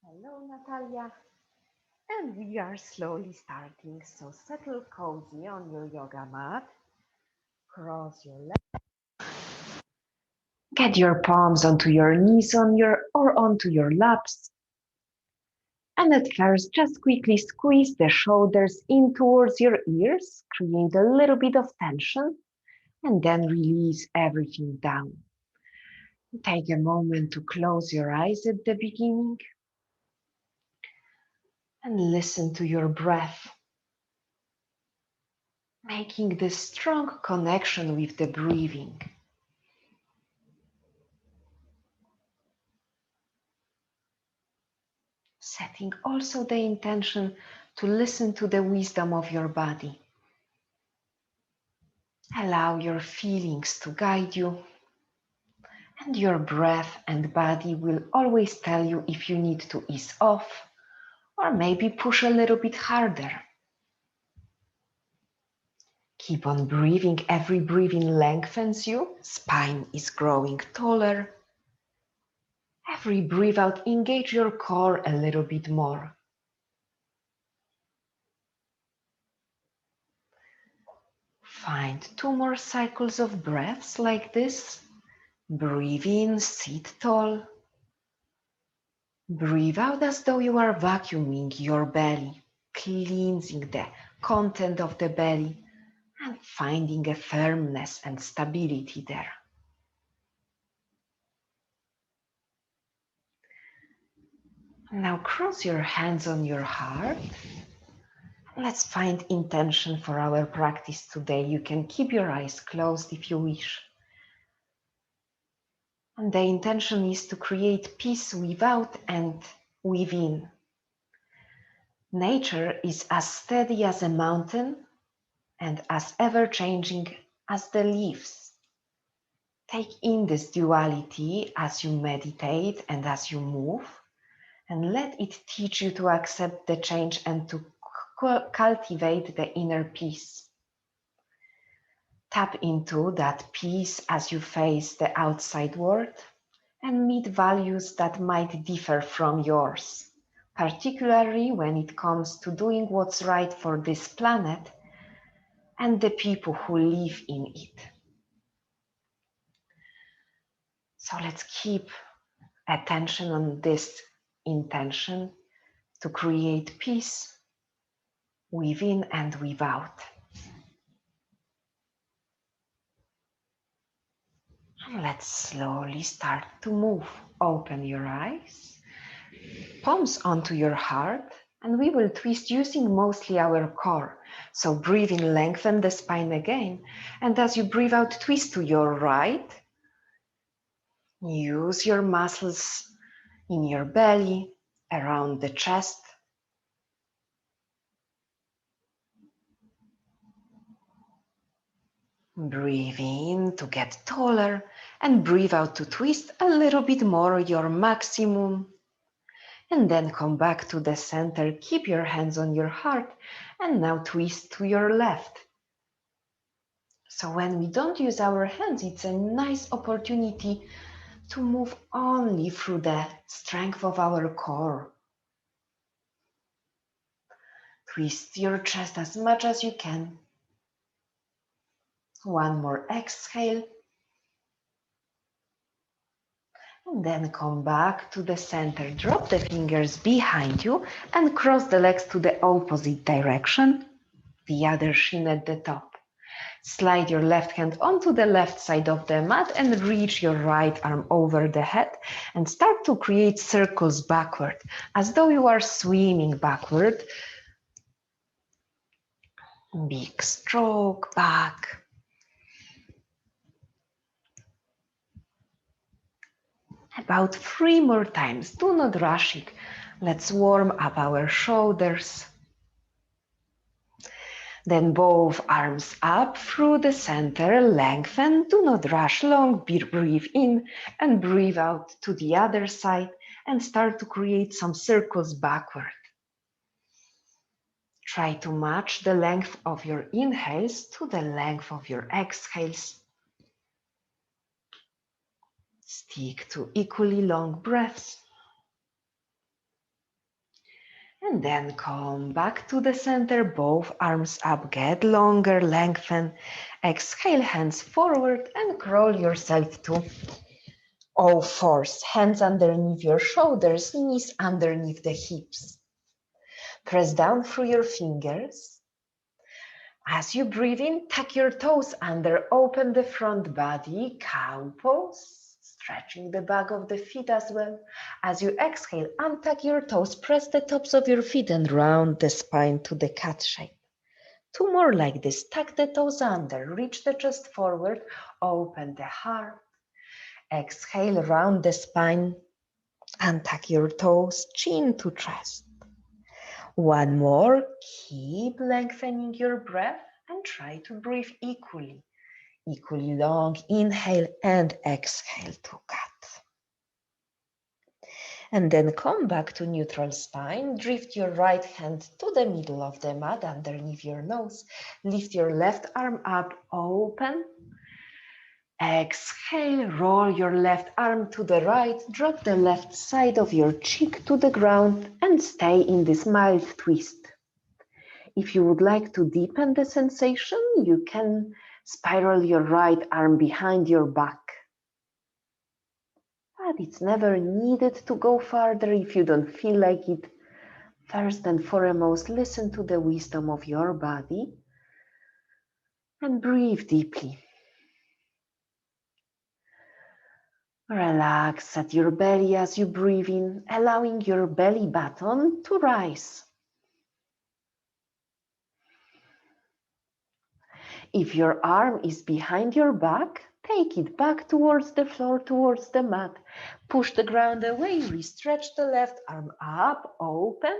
Hello, Natalia. And we are slowly starting. So settle cozy on your yoga mat. Cross your legs. Get your palms onto your knees or onto your laps. And at first, just quickly squeeze the shoulders in towards your ears. Create a little bit of tension and then release everything down. Take a moment to close your eyes at the beginning and listen to your breath, making this strong connection with the breathing. Setting also the intention to listen to the wisdom of your body. Allow your feelings to guide you, and your breath and body will always tell you if you need to ease off or maybe push a little bit harder. Keep on breathing. Every breathing lengthens you. Spine is growing taller. Every breath out, engage your core a little bit more. Find 2 more cycles of breaths like this. Breathe in, sit tall. Breathe out as though you are vacuuming your belly, cleansing the content of the belly and finding a firmness and stability there. Now cross your hands on your heart. Let's find intention for our practice today. You can keep your eyes closed if you wish. And the intention is to create peace without and within. Nature is as steady as a mountain and as ever-changing as the leaves. Take in this duality as you meditate and as you move, and let it teach you to accept the change and to cultivate the inner peace. Tap into that peace as you face the outside world and meet values that might differ from yours, particularly when it comes to doing what's right for this planet and the people who live in it. So let's keep attention on this intention to create peace within and without. And let's slowly start to move. Open your eyes, palms onto your heart, and we will twist using mostly our core. So breathe in, lengthen the spine again. And as you breathe out, twist to your right. Use your muscles in your belly, around the chest. Breathe in to get taller and breathe out to twist a little bit more, your maximum. And then come back to the center. Keep your hands on your heart and now twist to your left. So when we don't use our hands, it's a nice opportunity to move only through the strength of our core. Twist your chest as much as you can. One more exhale. And then come back to the center. Drop the fingers behind you and cross the legs to the opposite direction. The other shin at the top. Slide your left hand onto the left side of the mat and reach your right arm over the head and start to create circles backward, as though you are swimming backward. Big stroke back. About 3 more times. Do not rush it. Let's warm up our shoulders. Then both arms up through the center, lengthen, do not rush long, breathe in and breathe out to the other side and start to create some circles backward. Try to match the length of your inhales to the length of your exhales. Stick to equally long breaths. And then come back to the center, both arms up, get longer, lengthen. Exhale, hands forward and crawl yourself to all fours. Hands underneath your shoulders, knees underneath the hips. Press down through your fingers. As you breathe in, tuck your toes under, open the front body, cow pose, stretching the back of the feet as well. As you exhale, untuck your toes, press the tops of your feet and round the spine to the cat shape. Two more like this, tuck the toes under, reach the chest forward, open the heart. Exhale, round the spine, untuck your toes, chin to chest. One more, keep lengthening your breath and try to breathe equally long. Inhale and exhale to cat. And then come back to neutral spine. Drift your right hand to the middle of the mat underneath your nose. Lift your left arm up, open. Exhale, roll your left arm to the right, drop the left side of your cheek to the ground and stay in this mild twist. If you would like to deepen the sensation, you can spiral your right arm behind your back. But it's never needed to go further if you don't feel like it. First and foremost, listen to the wisdom of your body and breathe deeply. Relax at your belly as you breathe in, allowing your belly button to rise. If your arm is behind your back, take it back towards the floor, towards the mat. Push the ground away, re-stretch the left arm up, open.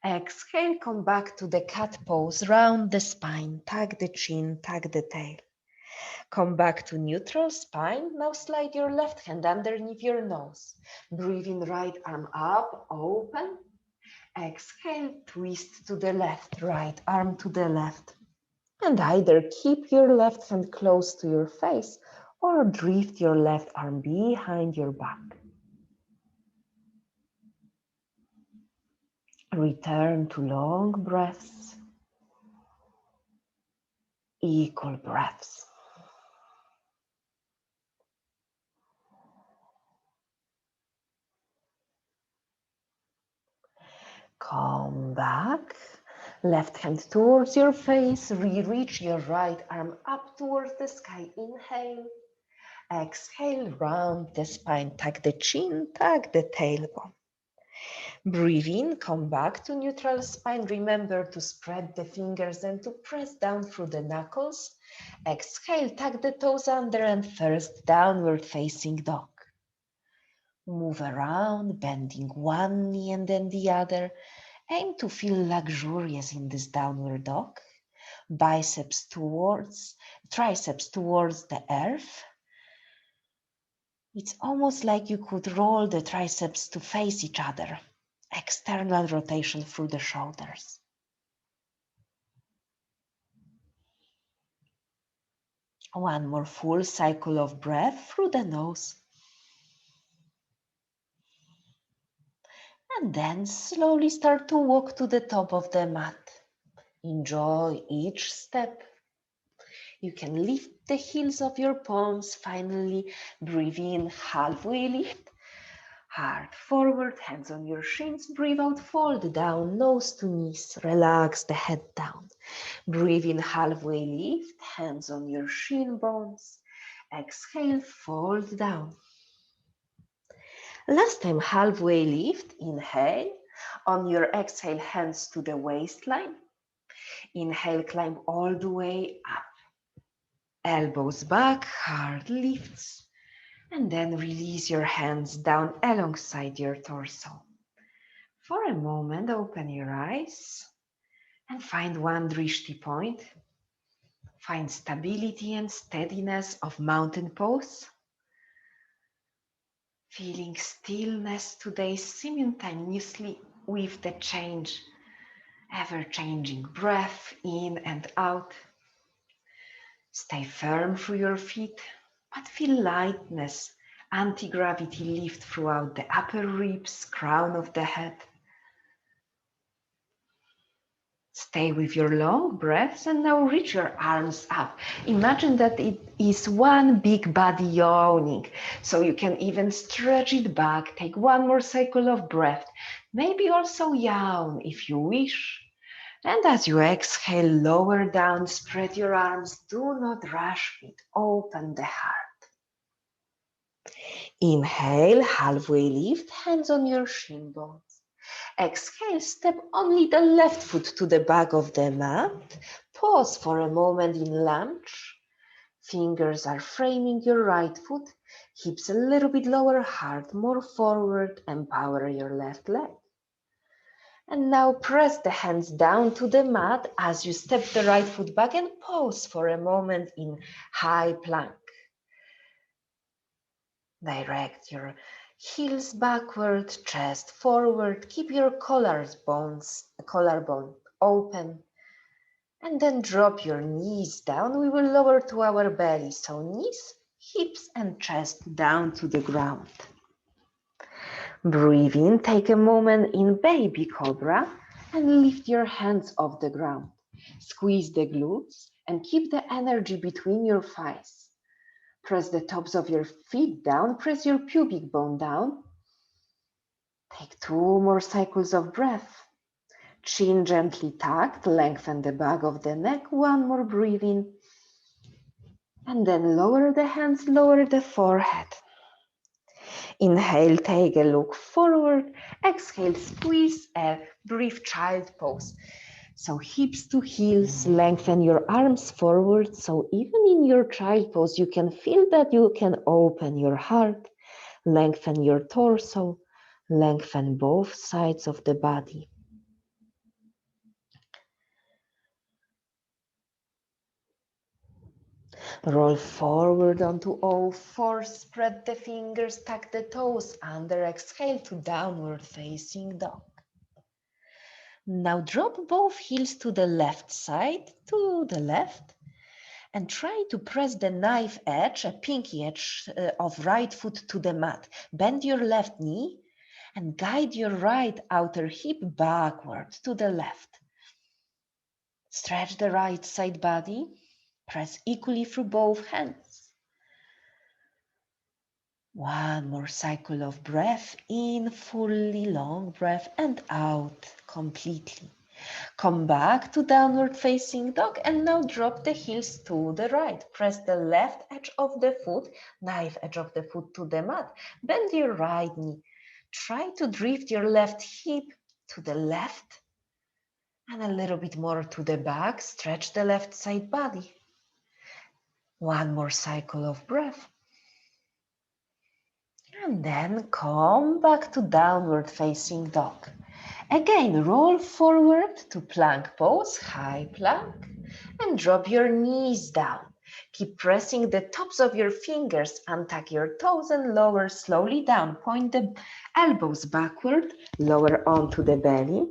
Exhale, come back to the cat pose, round the spine, tuck the chin, tuck the tail. Come back to neutral spine. Now slide your left hand underneath your nose. Breathe in, right arm up, open. Exhale, twist to the left, right arm to the left. And either keep your left hand close to your face or drift your left arm behind your back. Return to long breaths, equal breaths. Come back, left hand towards your face, reach your right arm up towards the sky. Inhale, exhale, round the spine, tuck the chin, tuck the tailbone. Breathe in, come back to neutral spine. Remember to spread the fingers and to press down through the knuckles. Exhale, tuck the toes under and first downward facing dog. Move around, bending one knee and then the other. Aim to feel luxurious in this downward dog. Triceps towards the earth. It's almost like you could roll the triceps to face each other. External rotation through the shoulders. One more full cycle of breath through the nose. And then slowly start to walk to the top of the mat. Enjoy each step. You can lift the heels of your palms. Finally, breathe in, halfway lift. Heart forward, hands on your shins. Breathe out, fold down, nose to knees. Relax the head down. Breathe in, halfway lift, hands on your shin bones. Exhale, fold down. Last time, halfway lift, inhale. On your exhale, hands to the waistline. Inhale, climb all the way up. Elbows back, heart lifts. And then release your hands down alongside your torso. For a moment, open your eyes and find one drishti point. Find stability and steadiness of mountain pose. Feeling stillness today simultaneously with the change, ever-changing breath in and out. Stay firm through your feet, but feel lightness, anti-gravity lift throughout the upper ribs, crown of the head. Stay with your long breaths and now reach your arms up. Imagine that it is one big body yawning. So you can even stretch it back. Take one more cycle of breath. Maybe also yawn if you wish. And as you exhale, lower down, spread your arms. Do not rush it. Open the heart. Inhale, halfway lift, hands on your shin bones. Exhale, step only the left foot to the back of the mat. Pause for a moment in lunge. Fingers are framing your right foot. Hips a little bit lower, heart more forward. Empower your left leg. And now press the hands down to the mat as you step the right foot back and pause for a moment in high plank. Direct your heels backward, chest forward. Keep your collarbone open. And then drop your knees down. We will lower to our belly. So knees, hips, and chest down to the ground. Breathe in, take a moment in baby cobra and lift your hands off the ground. Squeeze the glutes and keep the energy between your thighs. Press the tops of your feet down, press your pubic bone down. Take 2 more cycles of breath. Chin gently tucked, lengthen the back of the neck. 1 more breathe in. And then lower the hands, lower the forehead. Inhale, take a look forward. Exhale, squeeze a brief child pose. So hips to heels, lengthen your arms forward. So even in your child pose, you can feel that you can open your heart, lengthen your torso, lengthen both sides of the body. Roll forward onto all fours, spread the fingers, tuck the toes under, exhale to downward facing dog. Now drop both heels to the left side, to the left, and try to press the knife edge, a pinky edge of right foot to the mat. Bend your left knee and guide your right outer hip backward to the left. Stretch the right side body, press equally through both hands. 1 more cycle of breath in, fully long breath, and out completely. Come back to downward facing dog and now drop the heels to the right. Press the left edge of the foot, knife edge of the foot to the mat. Bend your right knee. Try to drift your left hip to the left and a little bit more to the back. Stretch the left side body. 1 more cycle of breath. And then come back to downward facing dog. Again, roll forward to plank pose, high plank, and drop your knees down. Keep pressing the tops of your fingers, untuck your toes and lower slowly down. Point the elbows backward, lower onto the belly.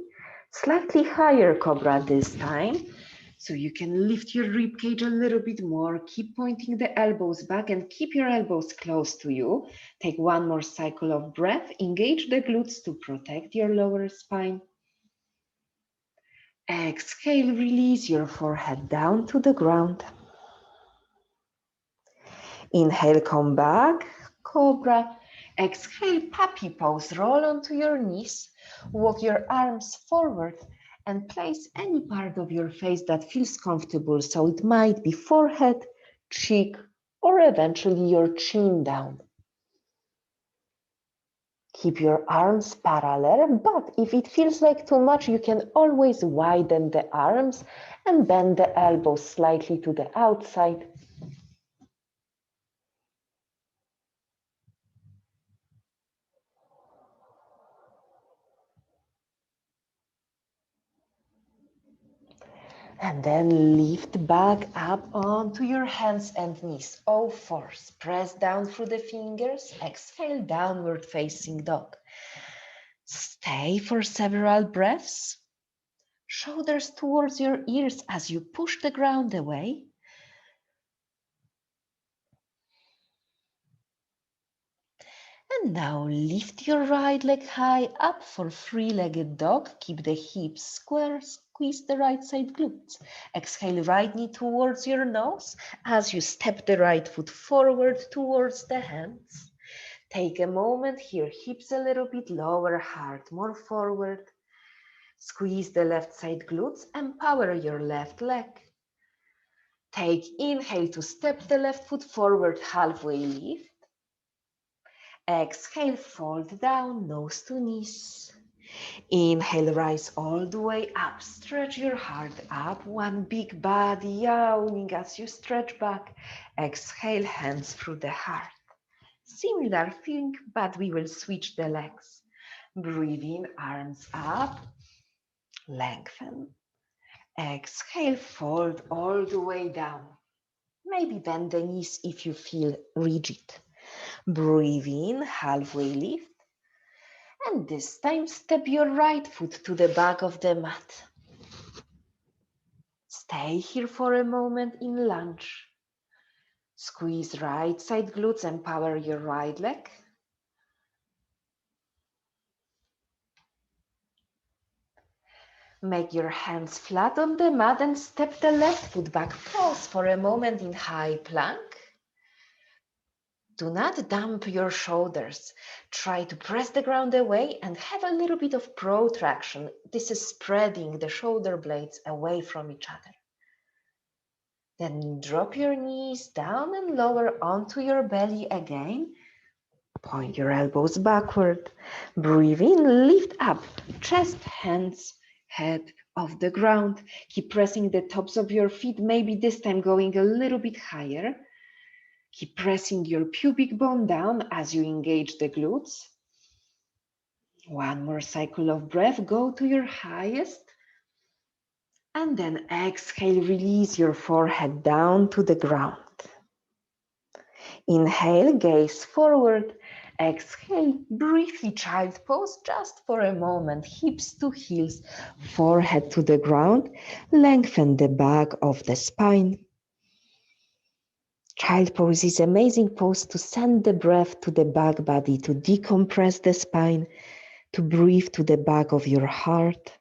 Slightly higher cobra this time. So you can lift your rib cage a little bit more. Keep pointing the elbows back and keep your elbows close to you. Take 1 more cycle of breath. Engage the glutes to protect your lower spine. Exhale, release your forehead down to the ground. Inhale, come back, cobra. Exhale, puppy pose. Roll onto your knees. Walk your arms forward and place any part of your face that feels comfortable. So it might be forehead, cheek, or eventually your chin down. Keep your arms parallel, but if it feels like too much, you can always widen the arms and bend the elbows slightly to the outside. And then lift back up onto your hands and knees. All fours. Press down through the fingers. Exhale, downward facing dog. Stay for several breaths. Shoulders towards your ears as you push the ground away. And now lift your right leg high up for three-legged dog. Keep the hips square, squeeze the right side glutes. Exhale, right knee towards your nose as you step the right foot forward towards the hands. Take a moment here, hips a little bit lower, heart more forward. Squeeze the left side glutes, empower your left leg. Take inhale to step the left foot forward, halfway lift. Exhale, fold down, nose to knees. Inhale, rise all the way up. Stretch your heart up, one big body yawning as you stretch back. Exhale, hands through the heart. Similar thing, but we will switch the legs. Breathe in, arms up, lengthen. Exhale, fold all the way down. Maybe bend the knees if you feel rigid. Breathe in, halfway lift. And this time, step your right foot to the back of the mat. Stay here for a moment in lunge. Squeeze right side glutes, empower your right leg. Make your hands flat on the mat and step the left foot back. Pause for a moment in high plank. Do not dump your shoulders. Try to press the ground away and have a little bit of protraction. This is spreading the shoulder blades away from each other. Then drop your knees down and lower onto your belly again. Point your elbows backward. Breathe in, lift up, chest, hands, head off the ground. Keep pressing the tops of your feet, maybe this time going a little bit higher. Keep pressing your pubic bone down as you engage the glutes. One more cycle of breath, go to your highest. And then exhale, release your forehead down to the ground. Inhale, gaze forward. Exhale, briefly child pose just for a moment. Hips to heels, forehead to the ground. Lengthen the back of the spine. Child pose is amazing pose to send the breath to the back body, to decompress the spine, to breathe to the back of your heart.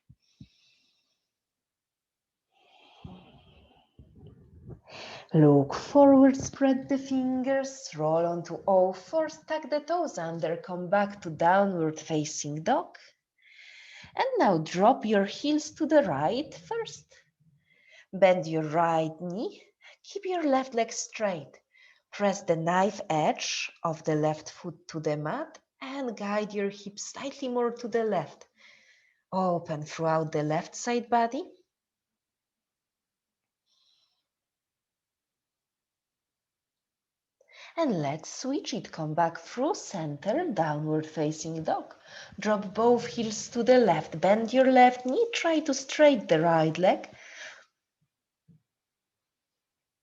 Look forward, spread the fingers, roll onto all fours, tuck the toes under, come back to downward facing dog. And now drop your heels to the right first. Bend your right knee, keep your left leg straight. Press the knife edge of the left foot to the mat and guide your hips slightly more to the left. Open throughout the left side body. And let's switch it. Come back through center, downward facing dog. Drop both heels to the left. Bend your left knee. Try to straighten the right leg.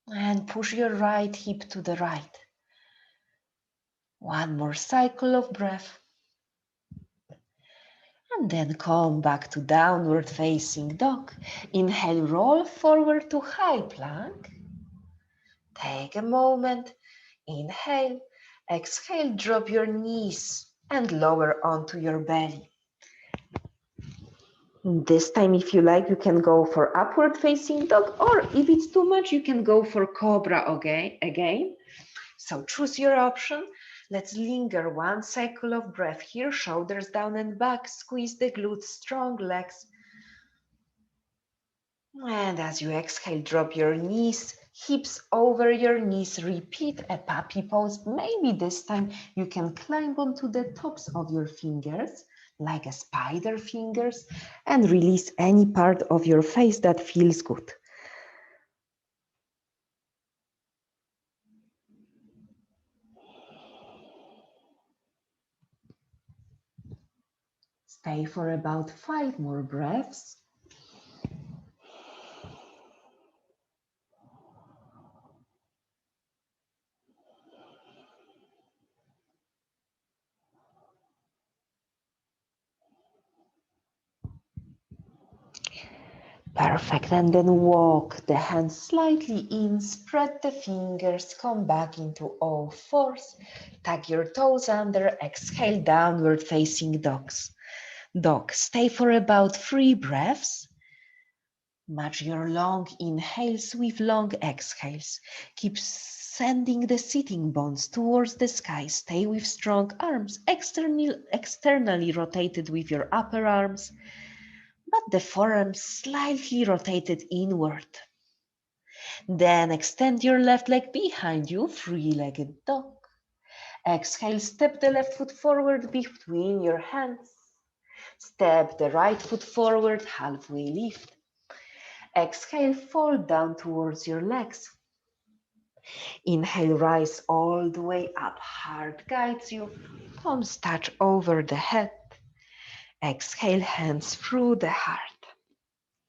And push your right hip to the right. One more cycle of breath. And then come back to downward facing dog. Inhale, roll forward to high plank. Take a moment. Inhale. Exhale, drop your knees and lower onto your belly. This time, if you like, you can go for upward facing dog, or if it's too much, you can go for cobra again. So choose your option. Let's linger one cycle of breath here, shoulders down and back, squeeze the glutes, strong legs. And as you exhale, drop your knees, hips over your knees, repeat a puppy pose. Maybe this time you can climb onto the tops of your fingers, like a spider fingers, and release any part of your face that feels good. Stay for about 5 more breaths. Perfect, and then walk the hands slightly in, spread the fingers, come back into all fours, tuck your toes under, exhale, downward facing dog. Stay for about 3 breaths. Match your long inhales with long exhales. Keep sending the sitting bones towards the sky. Stay with strong arms, externally rotated with your upper arms, but the forearms slightly rotated inward. Then extend your left leg behind you, three-legged dog. Exhale, step the left foot forward between your hands. Step the right foot forward, halfway lift. Exhale, fall down towards your legs. Inhale, rise all the way up. Heart guides you. Palms touch over the head. Exhale, hands through the heart.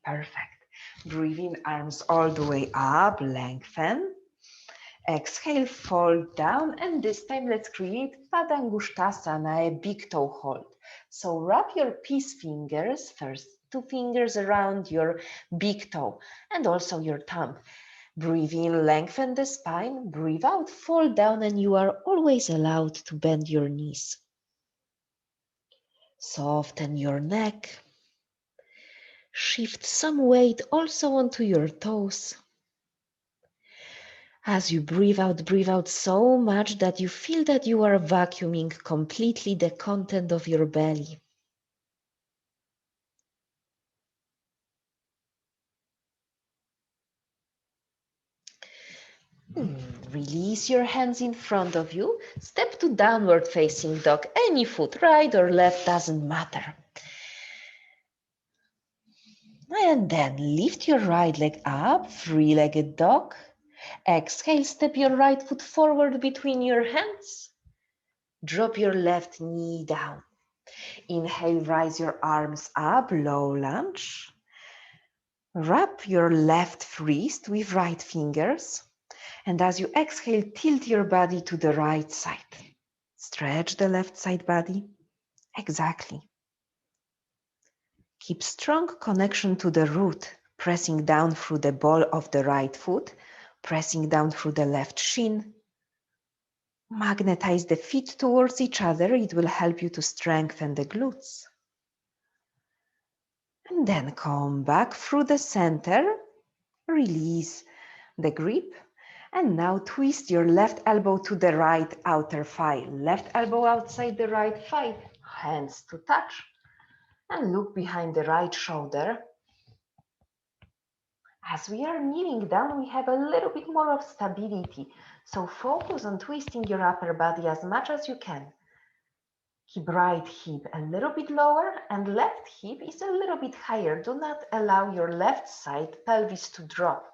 Perfect. Breathe in, arms all the way up, lengthen. Exhale, fall down, and this time let's create Padangusthasana, a big toe hold. So wrap your peace fingers, first 2 fingers around your big toe and also your thumb. Breathe in, lengthen the spine, breathe out, fall down, and you are always allowed to bend your knees. Soften your neck. Shift some weight also onto your toes. As you breathe out so much that you feel that you are vacuuming completely the content of your belly. Release your hands in front of you. Step to downward facing dog. Any foot, right or left, doesn't matter. And then lift your right leg up, three-legged dog. Exhale, step your right foot forward between your hands. Drop your left knee down. Inhale, rise your arms up, low lunge. Wrap your left wrist with right fingers. And as you exhale, tilt your body to the right side. Stretch the left side body. Exactly. Keep strong connection to the root, pressing down through the ball of the right foot, pressing down through the left shin. Magnetize the feet towards each other. It will help you to strengthen the glutes. And then come back through the center. Release the grip. And now twist your left elbow to the right outer thigh. Left elbow outside the right thigh. Hands to touch. And look behind the right shoulder. As we are kneeling down, we have a little bit more of stability. So focus on twisting your upper body as much as you can. Keep right hip a little bit lower and left hip is a little bit higher. Do not allow your left side pelvis to drop.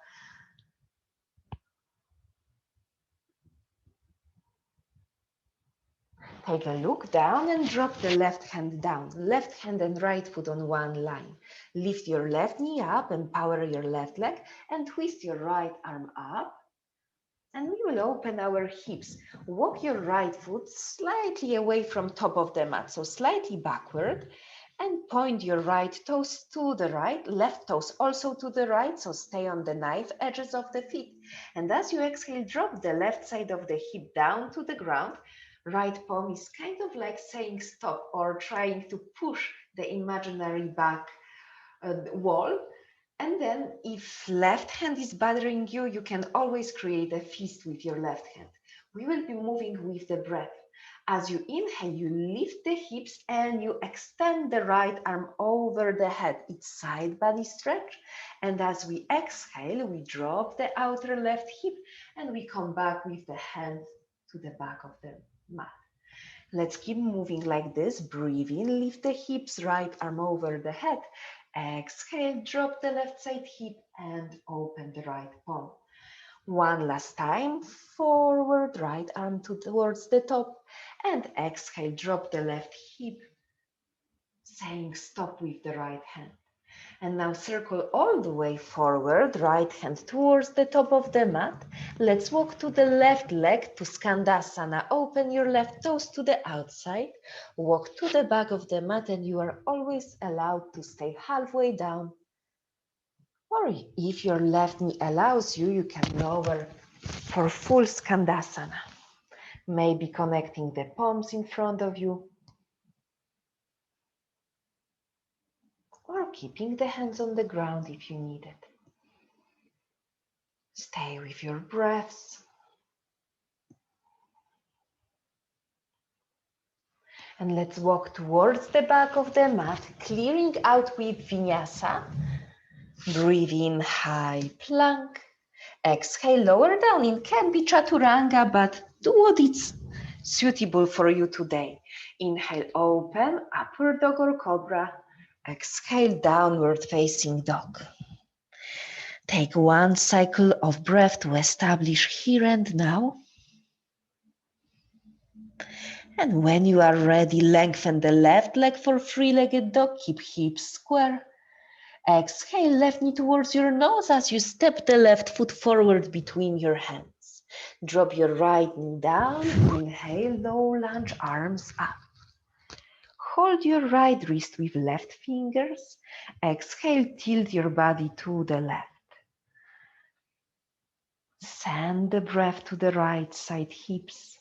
Take a look down and drop the left hand down. Left hand and right foot on one line. Lift your left knee up, empower your left leg, and twist your right arm up. And we will open our hips. Walk your right foot slightly away from top of the mat, so slightly backward, and point your right toes to the right, left toes also to the right, so stay on the knife edges of the feet. And as you exhale, drop the left side of the hip down to the ground. Right palm is kind of like saying stop or trying to push the imaginary back wall. And then if left hand is bothering you, you can always create a fist with your left hand. We will be moving with the breath. As you inhale, you lift the hips and you extend the right arm over the head. It's side body stretch. And as we exhale, we drop the outer left hip and we come back with the hands to the back of the mat. Let's keep moving like this. Breathe in, lift the hips, right arm over the head. Exhale, drop the left side hip and open the right palm. One last time, forward, right arm towards the top. And exhale, drop the left hip, saying stop with the right hand. And now circle all the way forward, right hand towards the top of the mat. Let's walk to the left leg to Skandasana. Open your left toes to the outside. Walk to the back of the mat and you are always allowed to stay halfway down. Or if your left knee allows you, you can lower for full Skandasana. Maybe connecting the palms in front of you. or keeping the hands on the ground if you need it. Stay with your breaths. And let's walk towards the back of the mat, clearing out with vinyasa. Breathe in, high plank. Exhale, lower down. It can be chaturanga, but do what is suitable for you today. Inhale, open, upward dog or cobra. Exhale, downward facing dog. Take one cycle of breath to establish here and now. And when you are ready, lengthen the left leg for three-legged dog. Keep hips square. Exhale, left knee towards your nose as you step the left foot forward between your hands. Drop your right knee down. Inhale, low lunge, arms up. Hold your right wrist with left fingers. Exhale, tilt your body to the left. Send the breath to the right side hips,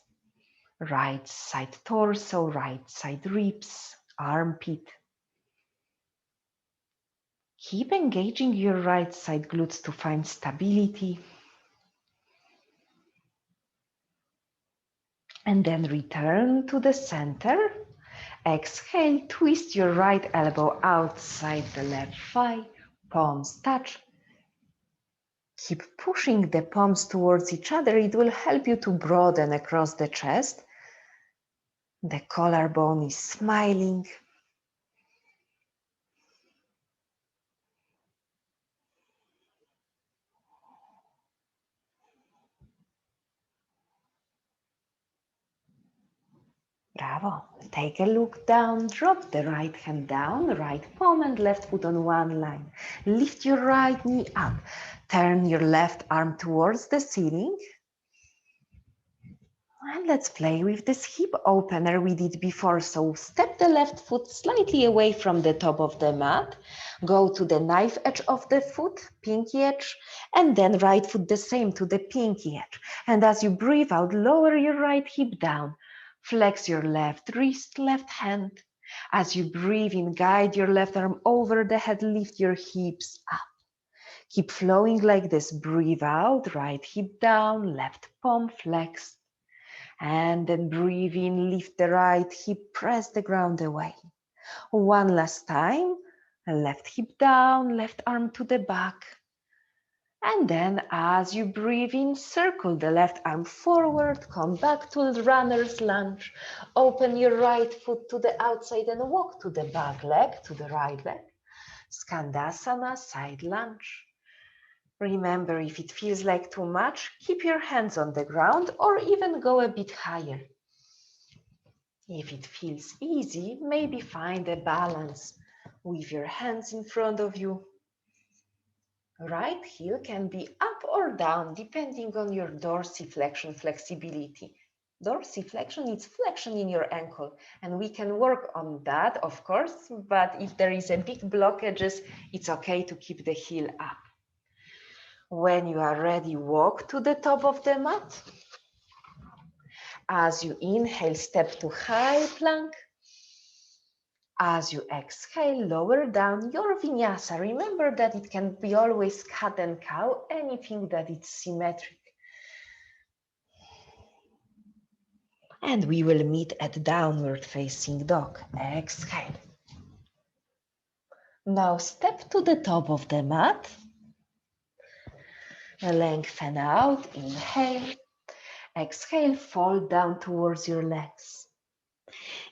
right side torso, right side ribs, armpit. Keep engaging your right side glutes to find stability. And then return to the center. Exhale, twist your right elbow outside the left thigh, palms touch. Keep pushing the palms towards each other. It will help you to broaden across the chest. The collarbone is smiling. Bravo. Take a look down. Drop the right hand down, right palm and left foot on one line. Lift your right knee up. Turn your left arm towards the ceiling. And let's play with this hip opener we did before. So step the left foot slightly away from the top of the mat. Go to the knife edge of the foot, pinky edge, and then right foot the same to the pinky edge. And as you breathe out, lower your right hip down. Flex your left wrist, left hand. As you breathe in, guide your left arm over the head, lift your hips up. Keep flowing like this. Breathe out, right hip down, left palm flexed. And then breathe in, lift the right hip, press the ground away. One last time, left hip down, left arm to the back. And then as you breathe in, circle the left arm forward, come back to the runner's lunge. Open your right foot to the outside and walk to the back leg, to the right leg. Skandasana, side lunge. Remember, if it feels like too much, keep your hands on the ground or even go a bit higher. If it feels easy, maybe find a balance with your hands in front of you. Right heel can be up or down depending on your dorsiflexion flexibility. Dorsiflexion is flexion in your ankle, and we can work on that, of course, but if there is a big blockages, it's okay to keep the heel up. When you are ready, walk to the top of the mat. As you inhale, step to high plank. As you exhale, lower down your vinyasa. Remember that it can be always cat and cow, anything that is symmetric. And we will meet at downward facing dog. Exhale. Now step to the top of the mat. Lengthen out, inhale. Exhale, fold down towards your legs.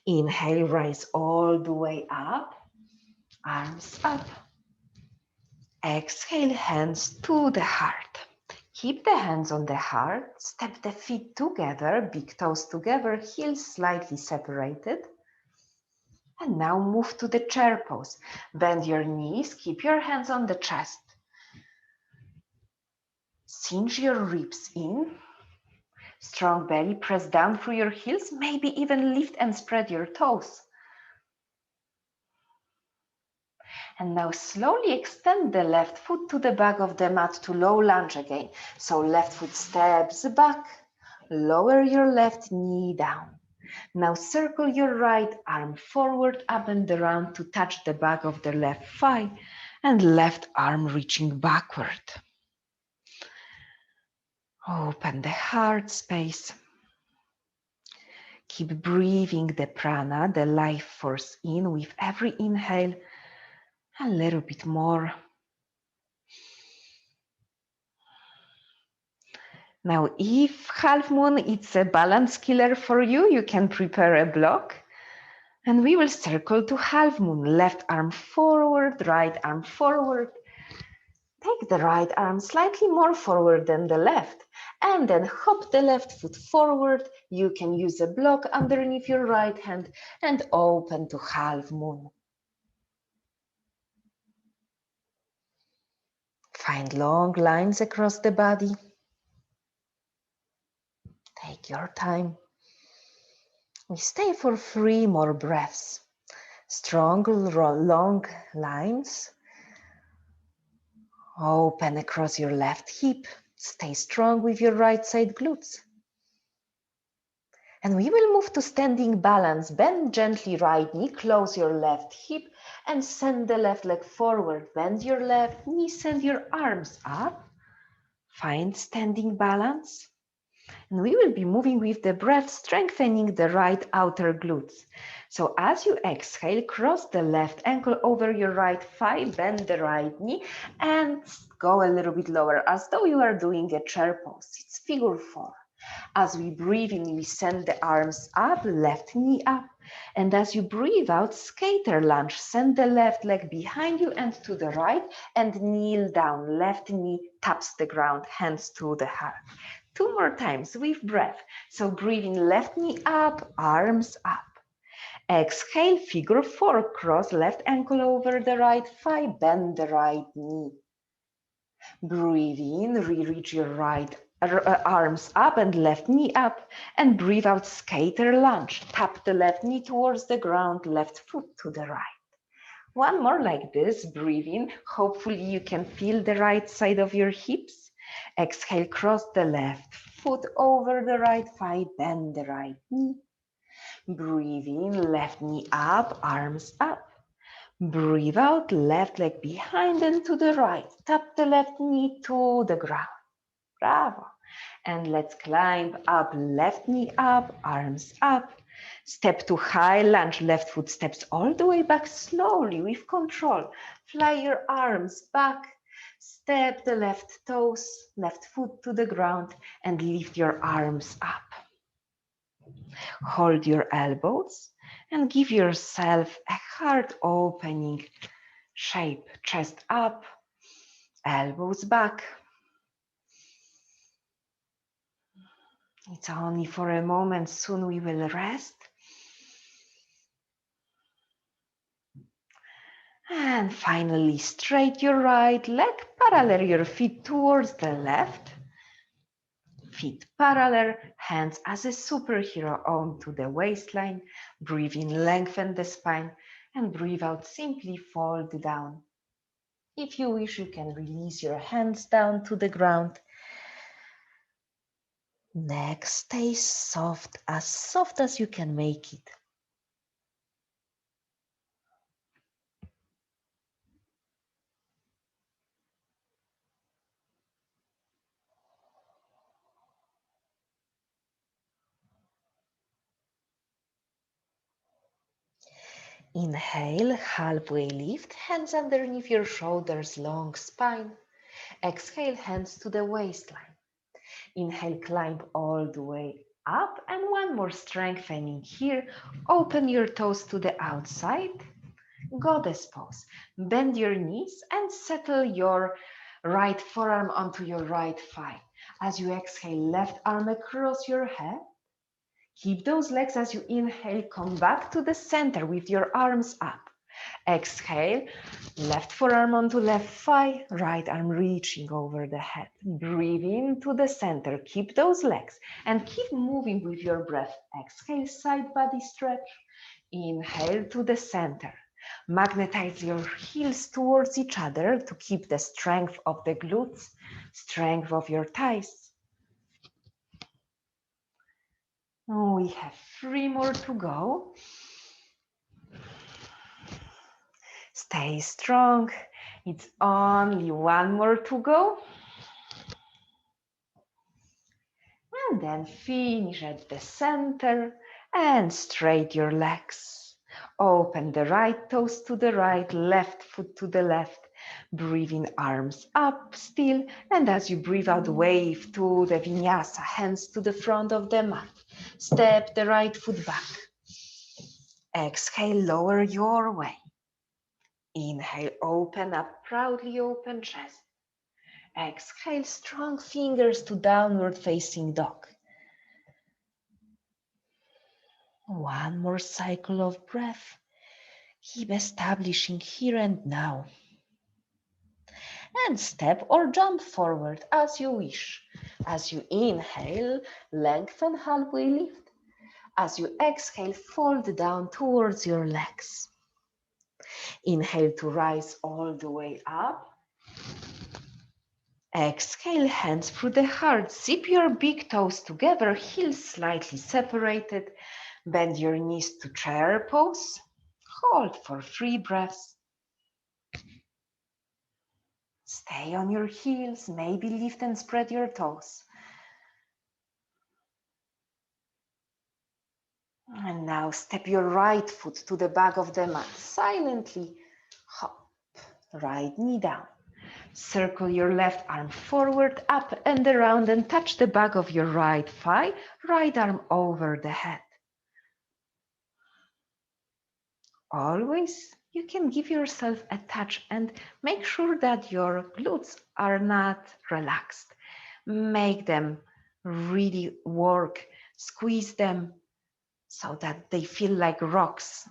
Inhale, rise all the way up, arms up. Exhale, hands to the heart. Keep the hands on the heart, step the feet together, big toes together, heels slightly separated. And now move to the chair pose. Bend your knees, keep your hands on the chest. Cinch your ribs in. Strong belly, press down through your heels, maybe even lift and spread your toes. And now slowly extend the left foot to the back of the mat to low lunge again. So left foot steps back, lower your left knee down. Now circle your right arm forward, up and around to touch the back of the left thigh, and left arm reaching backward. Open the heart space. Keep breathing the prana, the life force in with every inhale. A little bit more. Now, if half moon it's a balance killer for you, you can prepare a block. And we will circle to half moon. Left arm forward, right arm forward. Take the right arm slightly more forward than the left. And then hop the left foot forward. You can use a block underneath your right hand and open to half moon. Find long lines across the body. Take your time. We stay for 3 more breaths. Strong, long lines. Open across your left hip. Stay strong with your right side glutes. And we will move to standing balance. Bend gently right knee, close your left hip, and send the left leg forward. Bend your left knee, send your arms up. Find standing balance. And we will be moving with the breath, strengthening the right outer glutes. So as you exhale, cross the left ankle over your right thigh, bend the right knee, and go a little bit lower, as though you are doing a chair pose. It's figure 4. As we breathe in, we send the arms up, left knee up. And as you breathe out, skater lunge. Send the left leg behind you and to the right, and kneel down. Left knee taps the ground, hands to the heart. 2 more times with breath. So breathing left knee up, arms up. Exhale, figure 4. Cross left ankle over the right thigh, bend the right knee. Breathe in, reach your right arms up and left knee up, and breathe out, skater lunge. Tap the left knee towards the ground, left foot to the right. One more like this. Breathe in. Hopefully you can feel the right side of your hips. Exhale, cross the left foot over the right thigh, bend the right knee. Breathe in, left knee up, arms up. Breathe out, left leg behind and to the right. Tap the left knee to the ground. Bravo. And let's climb up, left knee up, arms up. Step to high lunge, left foot steps all the way back slowly with control. Fly your arms back. Step the left toes, left foot to the ground, and lift your arms up. Hold your elbows and give yourself a heart opening shape. Chest up, elbows back. It's only for a moment, soon we will rest. And finally, straight your right leg, parallel your feet towards the left. Feet parallel, hands as a superhero onto the waistline. Breathe in, lengthen the spine, and breathe out, simply fold down. If you wish, you can release your hands down to the ground. Neck stays soft as you can make it. Inhale, halfway lift, hands underneath your shoulders, long spine. Exhale, hands to the waistline. Inhale, climb all the way up, and one more strengthening here. Open your toes to the outside. Goddess pose. Bend your knees and settle your right forearm onto your right thigh. As you exhale, left arm across your head. Keep those legs as you inhale. Come back to the center with your arms up. Exhale, left forearm onto left thigh, right arm reaching over the head. Breathe into the center, keep those legs and keep moving with your breath. Exhale, side body stretch. Inhale to the center. Magnetize your heels towards each other to keep the strength of the glutes, strength of your thighs. We have 3 more to go. Stay strong. It's only 1 more to go. And then finish at the center and straight your legs. Open the right toes to the right, left foot to the left. Breathe in, arms up still. And as you breathe out, wave to the vinyasa, hands to the front of the mat. Step the right foot back. Exhale, lower your way. Inhale, open up, proudly open chest. Exhale, strong fingers to downward facing dog. One more cycle of breath. Keep establishing here and now. And step or jump forward as you wish. As you inhale, lengthen, halfway lift. As you exhale, fold down towards your legs. Inhale to rise all the way up. Exhale, hands through the heart. Zip your big toes together, heels slightly separated. Bend your knees to chair pose. Hold for 3 breaths. Stay on your heels, maybe lift and spread your toes. And now step your right foot to the back of the mat. Silently hop, right knee down. Circle your left arm forward, up and around, and touch the back of your right thigh, right arm over the head. Always you can give yourself a touch and make sure that your glutes are not relaxed. Make them really work, squeeze them so that they feel like rocks.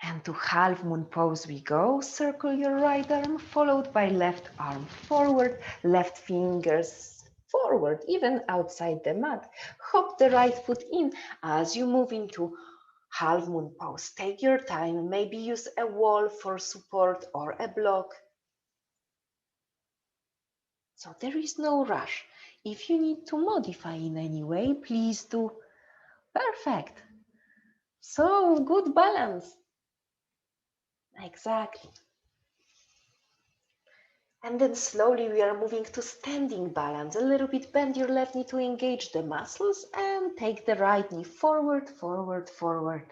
And to half moon pose we go. Circle your right arm followed by left arm forward, left fingers forward, even outside the mat. Hop the right foot in as you move into half moon pose. Take your time, maybe use a wall for support or a block. So there is no rush. If you need to modify in any way, please do. Perfect. So good balance. Exactly. And then slowly we are moving to standing balance. A little bit bend your left knee to engage the muscles and take the right knee forward, forward, forward.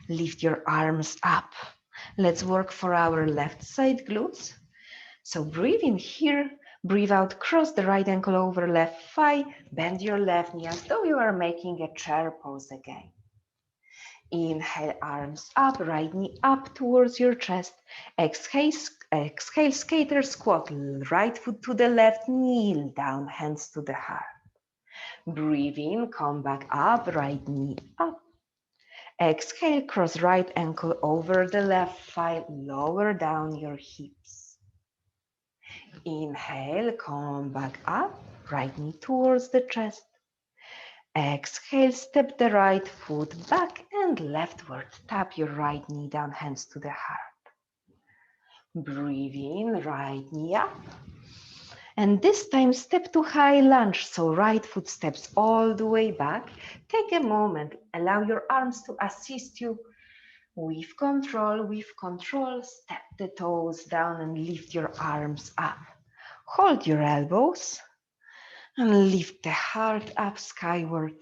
Lift your arms up. Let's work for our left side glutes. So breathe in here, breathe out, cross the right ankle over left thigh, bend your left knee as though you are making a chair pose again. Inhale, arms up, right knee up towards your chest. Exhale, skater squat, right foot to the left, kneel down, hands to the heart. Breathe in, come back up, right knee up. Exhale, cross right ankle over the left thigh, lower down your hips. Inhale, come back up, right knee towards the chest. Exhale, step the right foot back and leftward. Tap your right knee down, hands to the heart. Breathe in, right knee up. And this time step to high lunge, so right foot steps all the way back. Take a moment, allow your arms to assist you. With control, step the toes down and lift your arms up. Hold your elbows and lift the heart up skyward.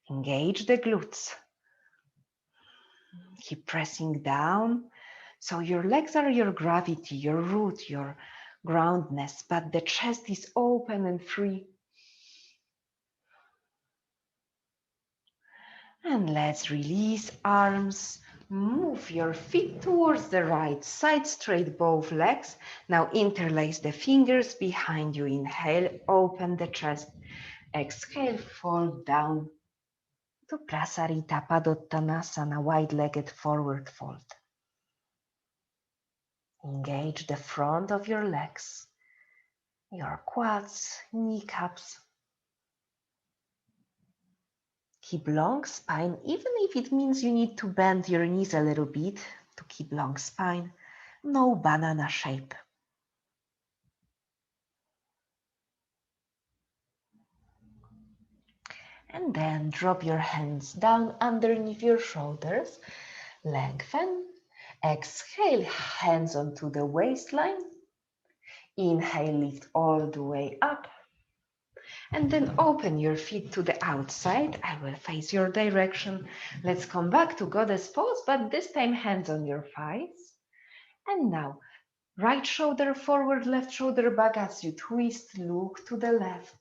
Engage the glutes. Keep pressing down. So your legs are your gravity, your root, your groundness, but the chest is open and free. And let's release arms. Move your feet towards the right side, straight both legs. Now interlace the fingers behind you. Inhale, open the chest. Exhale, fold down to Prasarita Padottanasana, wide-legged forward fold. Engage the front of your legs, your quads, kneecaps. Keep long spine, even if it means you need to bend your knees a little bit to keep long spine. No banana shape. And then drop your hands down underneath your shoulders. Lengthen. Exhale, hands onto the waistline. Inhale, lift all the way up. And then open your feet to the outside. I will face your direction. Let's come back to goddess pose, but this time hands on your thighs. And now, right shoulder forward, left shoulder back as you twist, look to the left.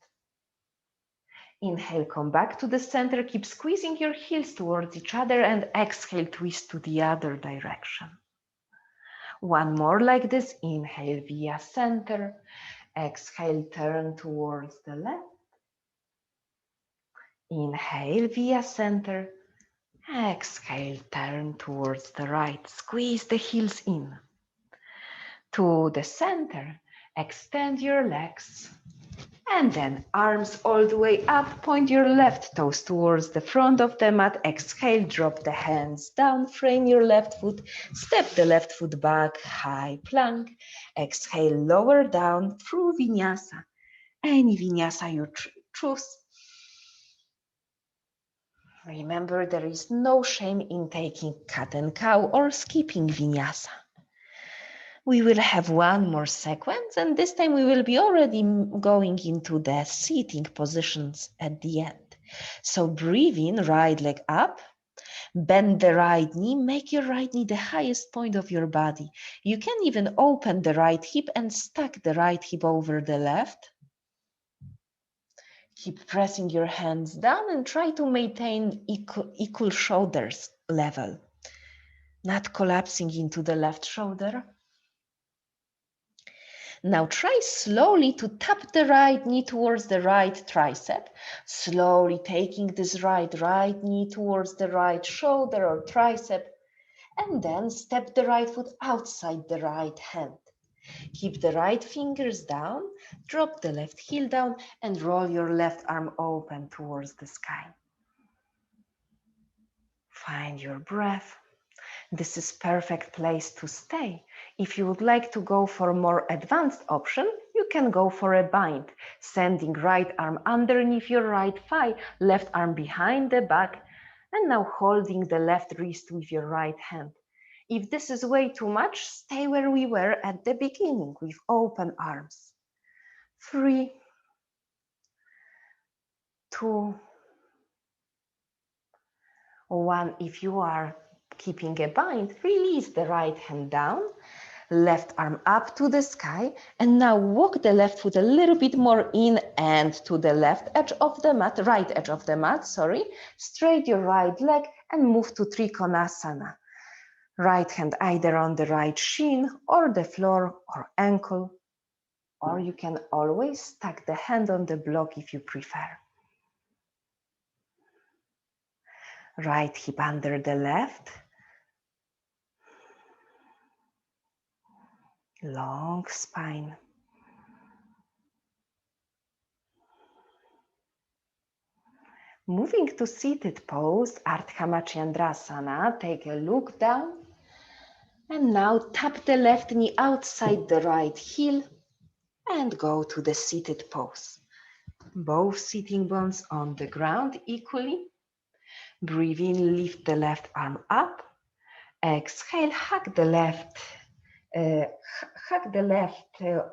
Inhale, come back to the center, keep squeezing your heels towards each other, and exhale, twist to the other direction. One more like this. Inhale via center. Exhale, turn towards the left. Inhale via center. Exhale, turn towards the right. Squeeze the heels in. To the center, extend your legs. And then arms all the way up, point your left toes towards the front of the mat. Exhale, drop the hands down, frame your left foot, step the left foot back, high plank. Exhale, lower down through vinyasa. Any vinyasa you choose. Remember, there is no shame in taking cat and cow or skipping vinyasa. We will have one more sequence, and this time we will be already going into the seating positions at the end. So breathe in, right leg up, bend the right knee, make your right knee the highest point of your body. You can even open the right hip and stack the right hip over the left. Keep pressing your hands down and try to maintain equal shoulders level, not collapsing into the left shoulder. Now try slowly to tap the right knee towards the right tricep, slowly taking this right knee towards the right shoulder or tricep, and then step the right foot outside the right hand. Keep the right fingers down, drop the left heel down, and roll your left arm open towards the sky. Find your breath. This is perfect place to stay. If you would like to go for a more advanced option, you can go for a bind, sending right arm underneath your right thigh, left arm behind the back, and now holding the left wrist with your right hand. If this is way too much, stay where we were at the beginning with open arms. 3, 2, 1. If you are keeping a bind, release the right hand down, left arm up to the sky, and now walk the left foot a little bit more in and to the left edge of the mat, right edge of the mat, sorry. Straight your right leg and move to Trikonasana. Right hand either on the right shin or the floor or ankle, or you can always stack the hand on the block if you prefer. Right hip under the left. Long spine. Moving to seated pose, Ardha Matsyendrasana, take a look down. And now tap the left knee outside the right heel and go to the seated pose. Both sitting bones on the ground equally. Breathe in, lift the left arm up. Exhale, hug the left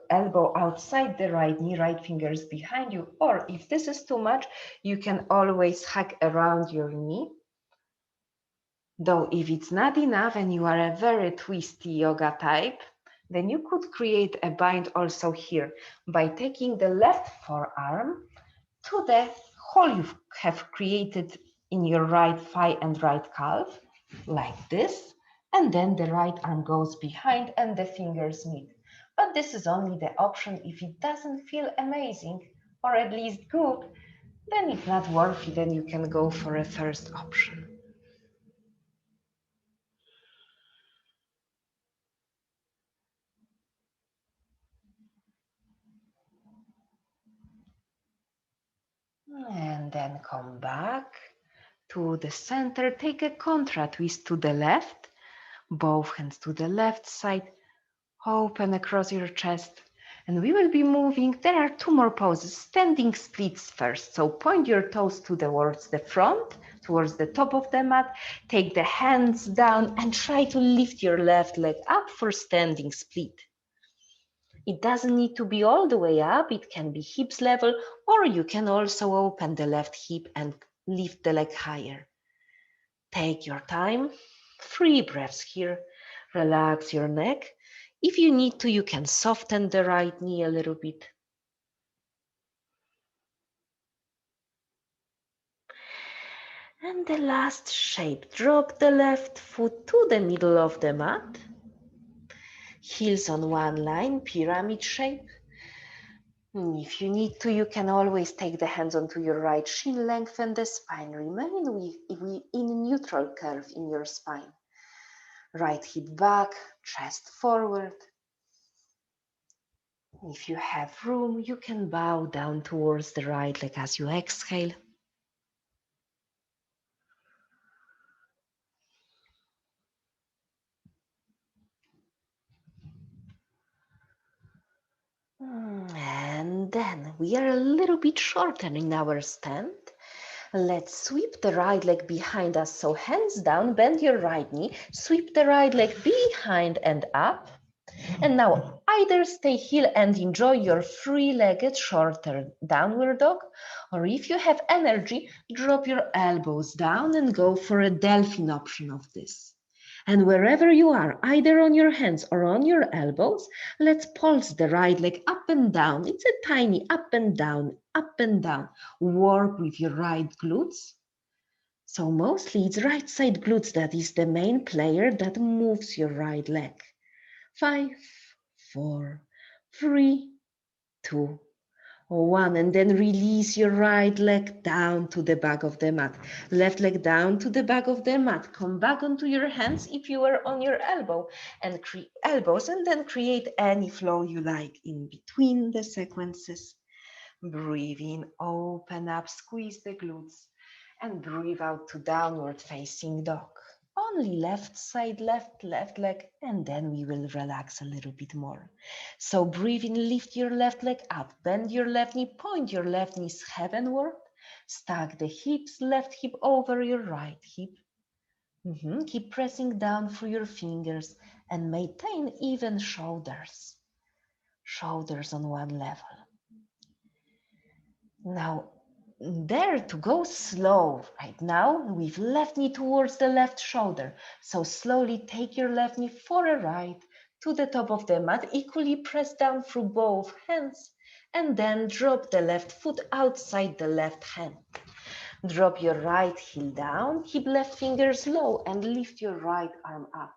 elbow outside the right knee, right fingers behind you. Or if this is too much, you can always hug around your knee. Though if it's not enough and you are a very twisty yoga type, then you could create a bind also here by taking the left forearm to the hole you have created in your right thigh and right calf, like this. And then the right arm goes behind and the fingers meet. But this is only the option if it doesn't feel amazing, or at least good, then it's not worth it and you can go for a first option. And then come back to the center. Take a contra twist to the left, both hands to the left side, open across your chest, And we will be moving. There are two more poses, standing splits first. So point your toes towards the front, towards the top of the mat. Take the hands down and try to lift your left leg up for standing split. It doesn't need to be all the way up. It can be hips level, or you can also open the left hip and lift the leg higher. Take your time, 3 breaths here. Relax your neck. If you need to, you can soften the right knee a little bit. And the last shape, drop the left foot to the middle of the mat. Heels on one line, pyramid shape. If you need to, you can always take the hands onto your right shin, lengthen the spine. Remain in neutral curve in your spine. Right hip back, chest forward. If you have room, you can bow down towards the right leg as you exhale. And then we are a little bit shorter in our stand. Let's sweep the right leg behind us. So hands down, bend your right knee, sweep the right leg behind and up. And now either stay here and enjoy your free-legged shorter downward dog, or if you have energy, drop your elbows down and go for a delphin option of this. And wherever you are, either on your hands or on your elbows, let's pulse the right leg up and down. It's a tiny up and down, up and down. Work with your right glutes. So mostly it's right side glutes that is the main player that moves your right leg. 5, 4, 3, 2, 1, and then release your right leg down to the back of the mat. Left leg down to the back of the mat. Come back onto your hands if you are on your elbows, and then create any flow you like in between the sequences. Breathe in, open up, squeeze the glutes, and breathe out to downward facing dog. Only left side, left leg, and then we will relax a little bit more. So breathe in, lift your left leg up, bend your left knee, point your left knees heavenward, stack the hips, left hip over your right hip. Keep pressing down through your fingers and maintain even shoulders. Shoulders on one level. Now, there to go slow right now with left knee towards the left shoulder. So slowly take your left knee for a ride to the top of the mat, equally press down through both hands, and then drop the left foot outside the left hand. Drop your right heel down, keep left fingers low, and lift your right arm up.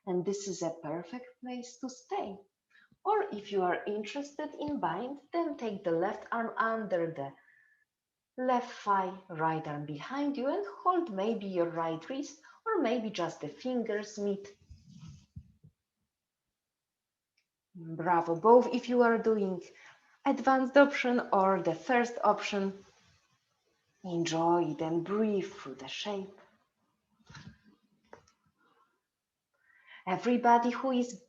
And this is a perfect place to stay. Or if you are interested in bind, then take the left arm under the left thigh, right arm behind you, and hold maybe your right wrist, or maybe just the fingers meet. Bravo, both if you are doing advanced option or the first option. Enjoy it and breathe through the shape. Everybody who is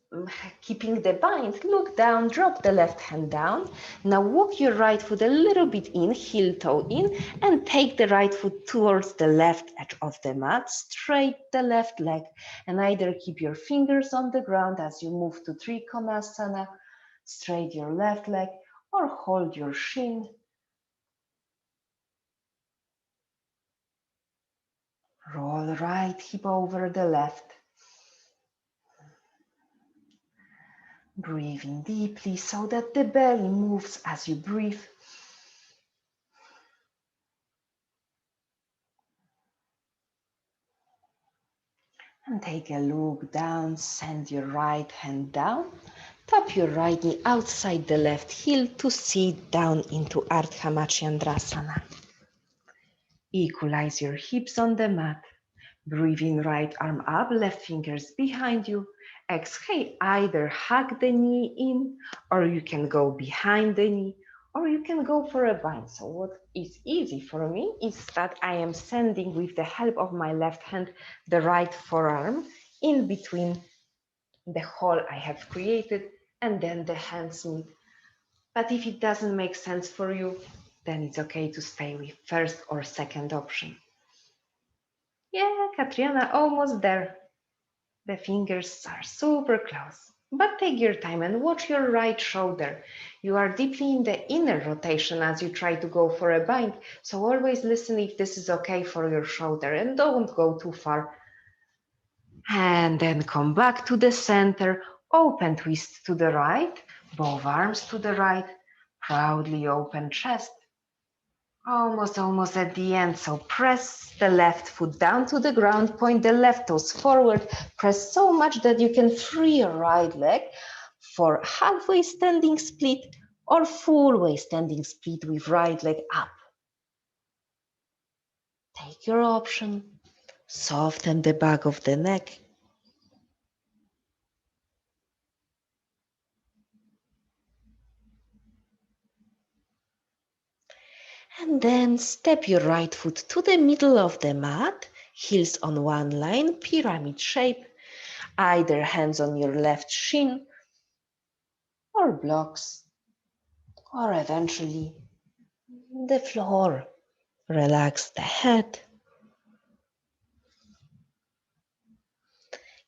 keeping the bind, look down, drop the left hand down. Now walk your right foot a little bit in, heel toe in, and take the right foot towards the left edge of the mat, straight the left leg, and either keep your fingers on the ground as you move to Trikonasana, straight your left leg, or hold your shin. Roll right hip over the left. Breathing deeply so that the belly moves as you breathe. And take a look down, send your right hand down, tap your right knee outside the left heel to sit down into Ardha Matsyendrasana. Equalize your hips on the mat. Breathe in, right arm up, left fingers behind you. Exhale, either hug the knee in, or you can go behind the knee, or you can go for a bind. So what is easy for me is that I am sending with the help of my left hand, the right forearm in between the hole I have created, and then the hands meet But if it doesn't make sense for you, then it's okay to stay with first or second option. Yeah, Katriana, almost there. The fingers are super close. But take your time and watch your right shoulder. You are deeply in the inner rotation as you try to go for a bind, so always listen if this is okay for your shoulder and don't go too far. And then come back to the center, open twist to the right, both arms to the right, proudly open chest. Almost at the end. So press the left foot down to the ground, point the left toes forward, press so much that you can free your right leg for halfway standing split or full way standing split with right leg up. Take your option. Soften the back of the neck. And then step your right foot to the middle of the mat, heels on one line, pyramid shape, either hands on your left shin or blocks, or eventually the floor. Relax the head.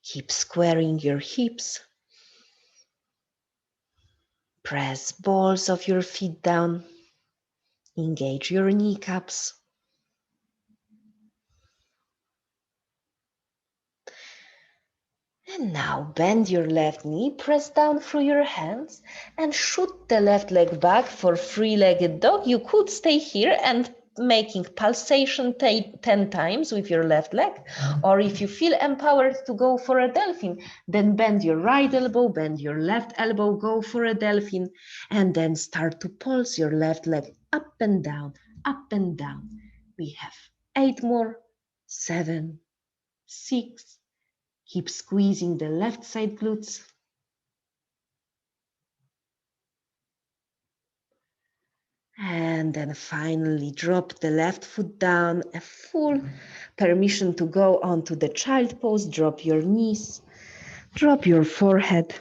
Keep squaring your hips. Press balls of your feet down. Engage your kneecaps. And now bend your left knee, press down through your hands and shoot the left leg back for three-legged dog. You could stay here and making pulsation 10 times with your left leg. Or if you feel empowered to go for a dolphin, then bend your right elbow, bend your left elbow, go for a dolphin, and then start to pulse your left leg up and down, up and down. We have 8 more, 7, 6, keep squeezing the left side glutes. And then finally drop the left foot down, a full permission to go onto the child pose. Drop your knees, drop your forehead,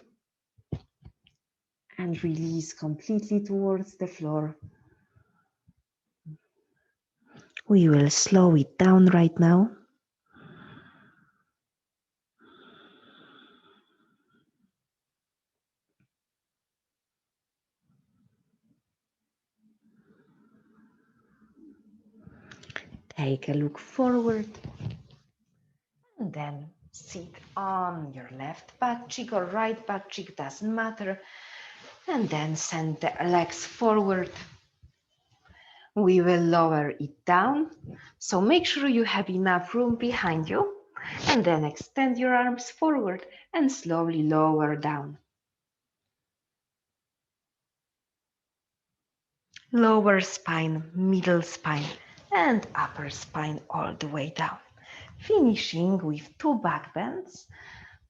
and release completely towards the floor. We will slow it down right now. Take a look forward, and then sit on your left butt cheek or right butt cheek, doesn't matter. And then send the legs forward. We will lower it down, so make sure you have enough room behind you, and then extend your arms forward and slowly lower down. Lower spine, middle spine, and upper spine all the way down. Finishing with 2 back bends,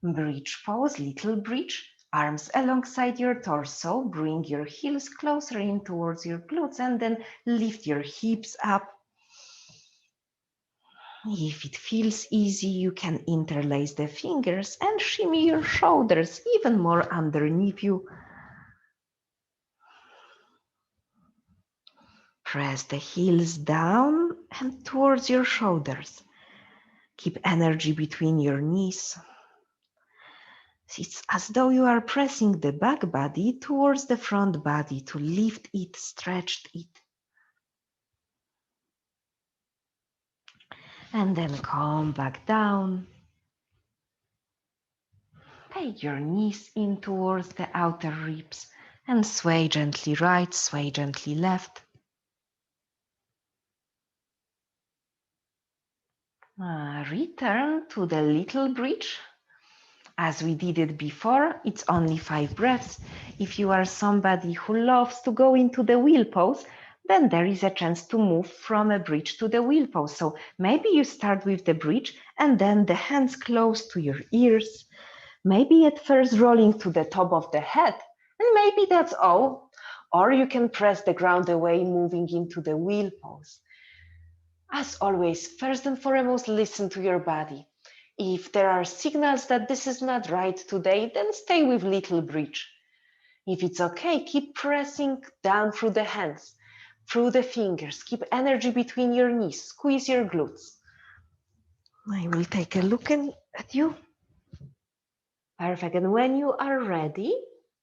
bridge pose, little bridge, arms alongside your torso, bring your heels closer in towards your glutes, and then lift your hips up. If it feels easy, you can interlace the fingers and shimmy your shoulders even more underneath you. Press the heels down and towards your shoulders. Keep energy between your knees. It's as though you are pressing the back body towards the front body to lift it, stretch it. And then come back down. Take your knees in towards the outer ribs and sway gently right, sway gently left. Return to the little bridge. As we did it before, it's only 5 breaths. If you are somebody who loves to go into the wheel pose, then there is a chance to move from a bridge to the wheel pose. So maybe you start with the bridge and then the hands close to your ears. Maybe at first rolling to the top of the head, and maybe that's all. Or you can press the ground away, moving into the wheel pose. As always, first and foremost, listen to your body. If there are signals that this is not right today, then stay with little bridge. If it's okay, keep pressing down through the hands, through the fingers. Keep energy between your knees. Squeeze your glutes. I will take a look at you. Perfect. And when you are ready,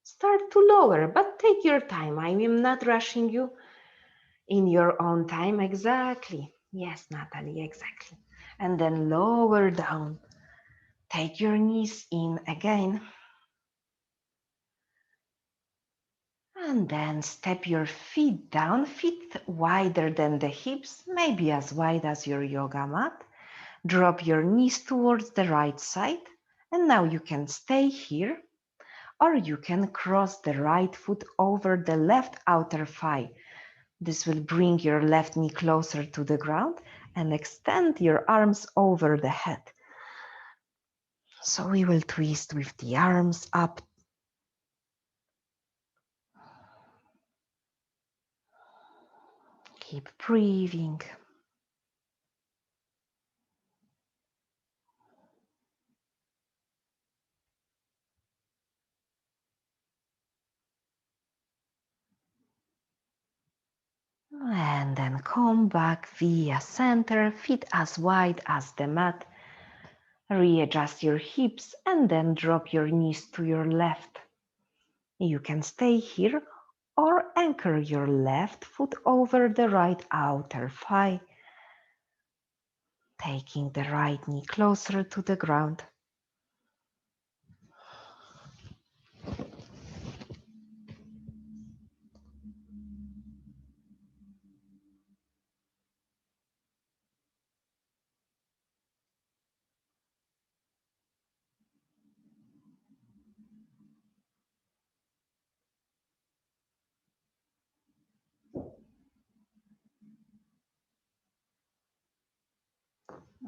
start to lower, but take your time. I am not rushing you. In your own time, exactly. Yes, Natalie, exactly. And then lower down. Take your knees in again. And then step your feet down, feet wider than the hips, maybe as wide as your yoga mat. Drop your knees towards the right side. And now you can stay here, or you can cross the right foot over the left outer thigh. This will bring your left knee closer to the ground and extend your arms over the head. So we will twist with the arms up. Keep breathing. And then come back via center, feet as wide as the mat. Readjust your hips and then drop your knees to your left. You can stay here or anchor your left foot over the right outer thigh, taking the right knee closer to the ground.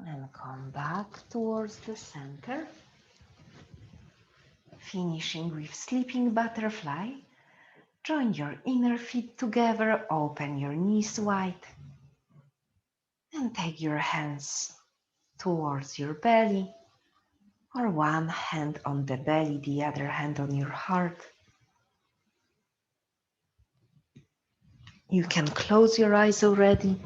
And come back towards the center, finishing with sleeping butterfly. Join your inner feet together, open your knees wide, and take your hands towards your belly, or one hand on the belly, the other hand on your heart. You can close your eyes already.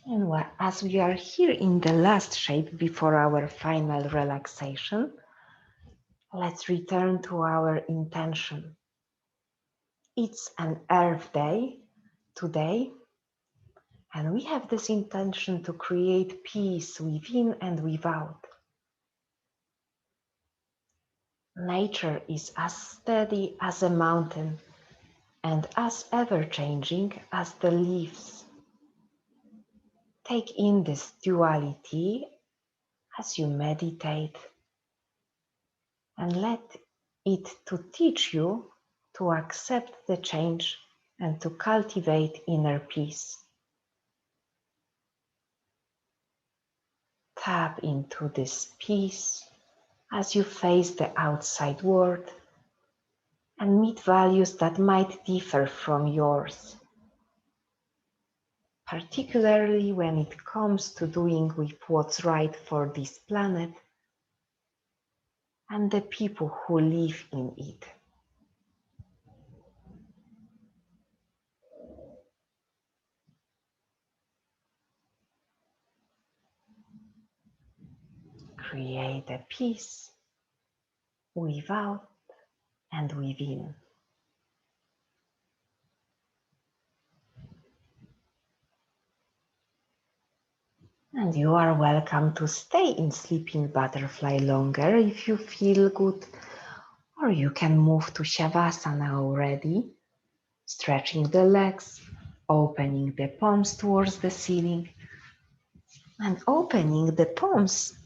And as we are here in the last shape before our final relaxation, let's return to our intention. It's an Earth Day today, and we have this intention to create peace within and without. Nature is as steady as a mountain and as ever-changing as the leaves. Take in this duality as you meditate and let it to teach you to accept the change and to cultivate inner peace. Tap into this peace as you face the outside world and meet values that might differ from yours, particularly when it comes to doing with what's right for this planet and the people who live in it. Create a peace without and within. And you are welcome to stay in sleeping butterfly longer if you feel good, or you can move to Shavasana already, stretching the legs, opening the palms towards the ceiling. And opening the palms,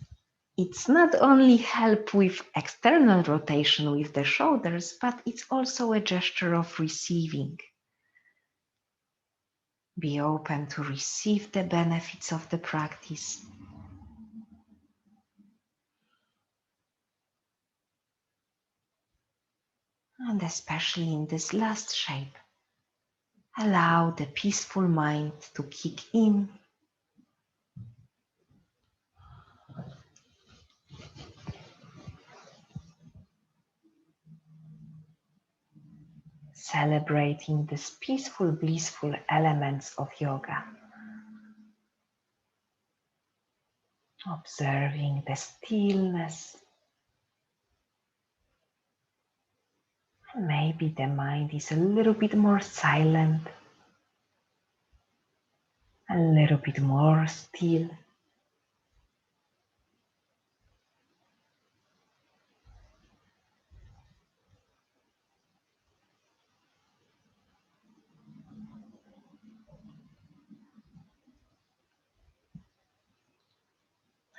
it's not only help with external rotation with the shoulders, but it's also a gesture of receiving. Be open to receive the benefits of the practice. And especially in this last shape, allow the peaceful mind to kick in. celebrating these peaceful, blissful elements of yoga. Observing the stillness. Maybe the mind is a little bit more silent, a little bit more still.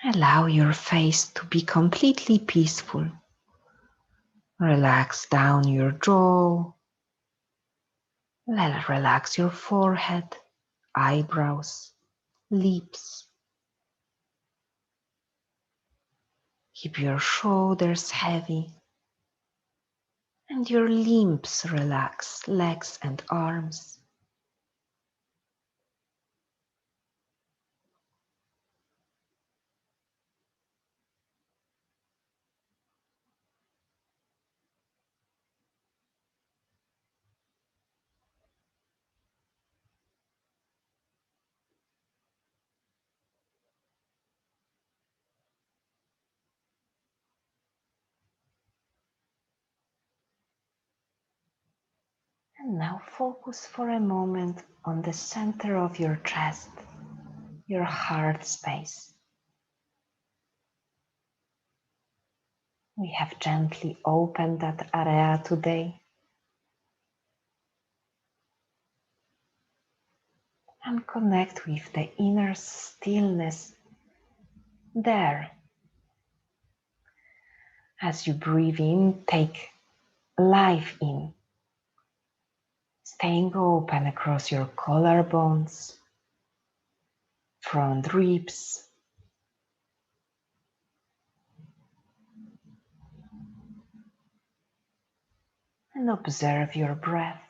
Allow your face to be completely peaceful. Relax down your jaw. Relax your forehead, eyebrows, lips. Keep your shoulders heavy and your limbs relax, legs and arms. And now focus for a moment on the center of your chest, your heart space. We have gently opened that area today. And connect with the inner stillness there. As you breathe in, take life in, staying open across your collarbones, front ribs, and observe your breath.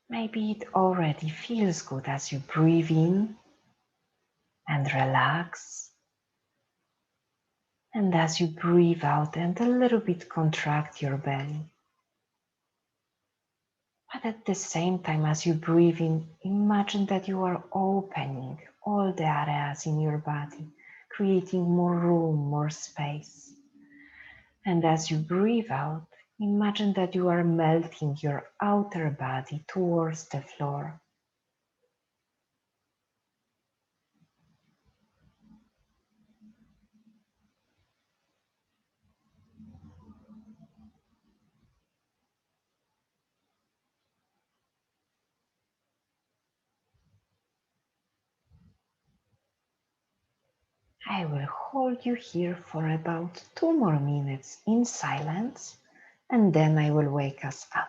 Maybe it already feels good as you breathe in and relax, and as you breathe out and a little bit contract your belly. But at the same time, as you breathe in, imagine that you are opening all the areas in your body, creating more room, more space. And as you breathe out, imagine that you are melting your outer body towards the floor. I will hold you here for about 2 more minutes in silence, and then I will wake us up.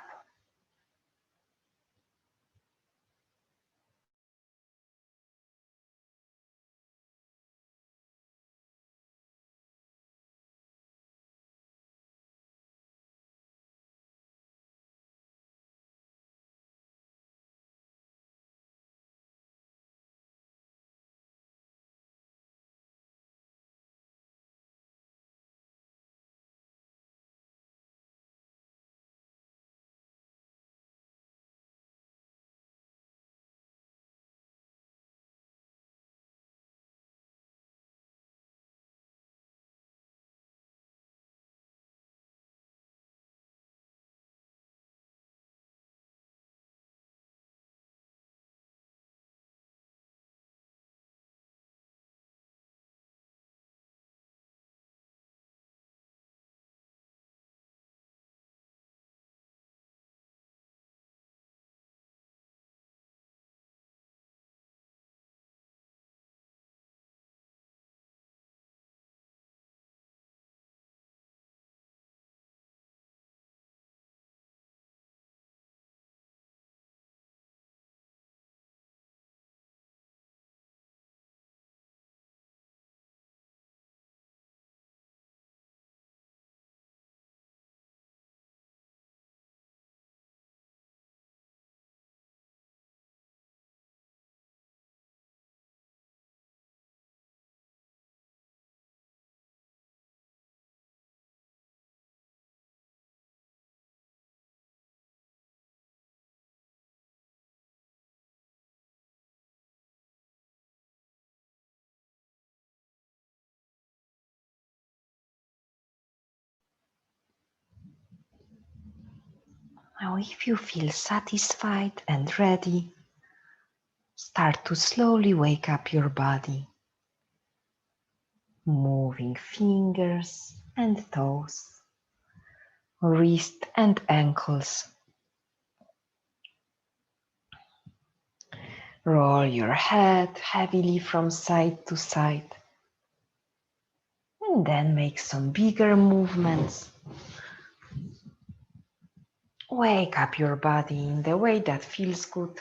Now, if you feel satisfied and ready, start to slowly wake up your body, moving fingers and toes, wrist and ankles. Roll your head heavily from side to side, and then make some bigger movements. Wake up your body in the way that feels good.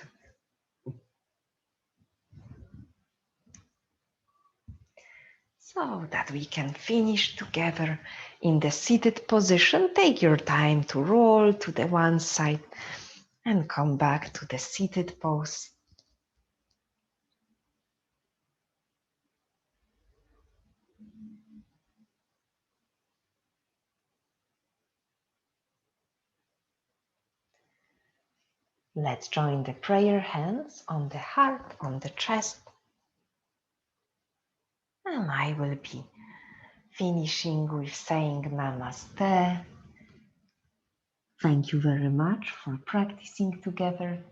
So that we can finish together in the seated position. Take your time to roll to the one side and come back to the seated pose. Let's join the prayer hands on the heart, on the chest. And I will be finishing with saying Namaste. Thank you very much for practicing together.